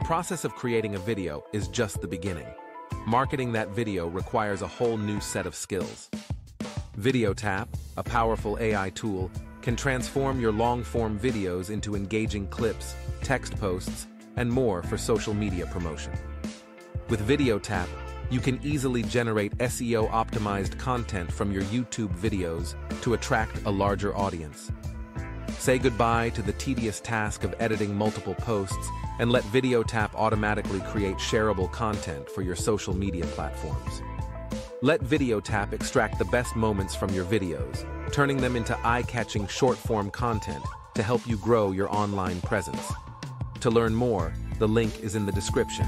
process of creating a video is just the beginning. Marketing that video requires a whole new set of skills. VideoTap, a powerful AI tool, can transform your long-form videos into engaging clips, text posts, and more for social media promotion. With VideoTap, you can easily generate SEO-optimized content from your YouTube videos to attract a larger audience. Say goodbye to the tedious task of editing multiple posts and let VideoTap automatically create shareable content for your social media platforms. Let VideoTap extract the best moments from your videos, turning them into eye-catching short-form content to help you grow your online presence. To learn more, the link is in the description.